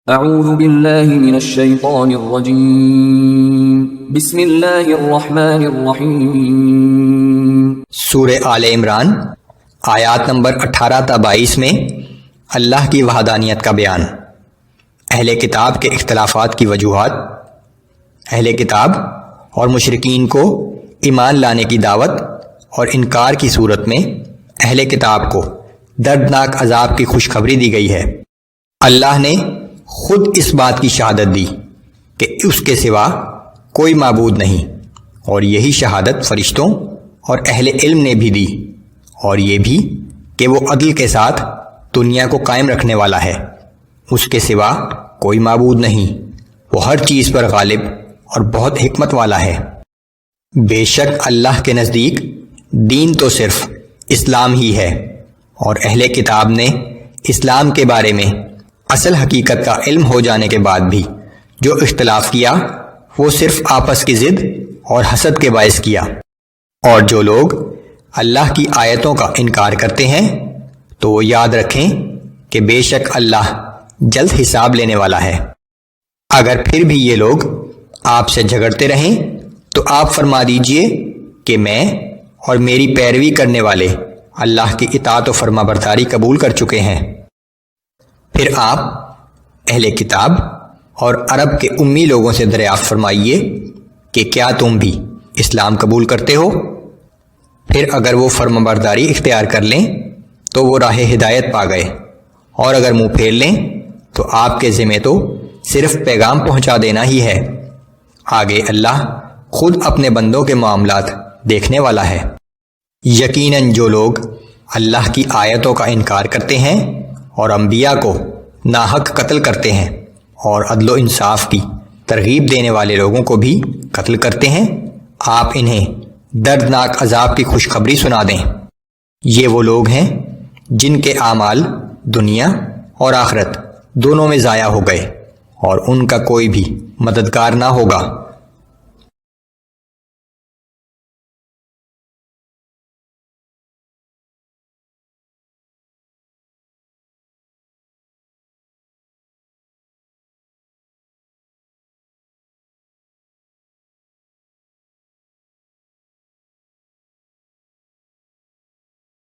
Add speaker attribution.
Speaker 1: اعوذ باللہ من الشیطان الرجیم بسم اللہ الرحمن الرحیم۔
Speaker 2: سورہ آل عمران آیات نمبر 18 تا 22 میں اللہ کی وحدانیت کا بیان، اہل کتاب کے اختلافات کی وجوہات، اہل کتاب اور مشرکین کو ایمان لانے کی دعوت اور انکار کی صورت میں اہل کتاب کو دردناک عذاب کی خوشخبری دی گئی ہے۔ اللہ نے خود اس بات کی شہادت دی کہ اس کے سوا کوئی معبود نہیں، اور یہی شہادت فرشتوں اور اہل علم نے بھی دی، اور یہ بھی کہ وہ عدل کے ساتھ دنیا کو قائم رکھنے والا ہے، اس کے سوا کوئی معبود نہیں، وہ ہر چیز پر غالب اور بہت حکمت والا ہے۔ بے شک اللہ کے نزدیک دین تو صرف اسلام ہی ہے، اور اہل کتاب نے اسلام کے بارے میں اصل حقیقت کا علم ہو جانے کے بعد بھی جو اختلاف کیا وہ صرف آپس کی ضد اور حسد کے باعث کیا۔ اور جو لوگ اللہ کی آیتوں کا انکار کرتے ہیں تو وہ یاد رکھیں کہ بے شک اللہ جلد حساب لینے والا ہے۔ اگر پھر بھی یہ لوگ آپ سے جھگڑتے رہیں تو آپ فرما دیجئے کہ میں اور میری پیروی کرنے والے اللہ کی اطاعت و فرما برداری قبول کر چکے ہیں۔ پھر آپ اہل کتاب اور عرب کے امی لوگوں سے دریافت فرمائیے کہ کیا تم بھی اسلام قبول کرتے ہو؟ پھر اگر وہ فرما برداری اختیار کر لیں تو وہ راہ ہدایت پا گئے، اور اگر منہ پھیر لیں تو آپ کے ذمہ تو صرف پیغام پہنچا دینا ہی ہے۔ آگے اللہ خود اپنے بندوں کے معاملات دیکھنے والا ہے۔ یقیناً جو لوگ اللہ کی آیتوں کا انکار کرتے ہیں اور انبیاء کو ناحق قتل کرتے ہیں اور عدل و انصاف کی ترغیب دینے والے لوگوں کو بھی قتل کرتے ہیں، آپ انہیں دردناک عذاب کی خوشخبری سنا دیں۔ یہ وہ لوگ ہیں جن کے اعمال دنیا اور آخرت دونوں میں ضائع ہو گئے، اور ان کا کوئی بھی مددگار نہ ہوگا۔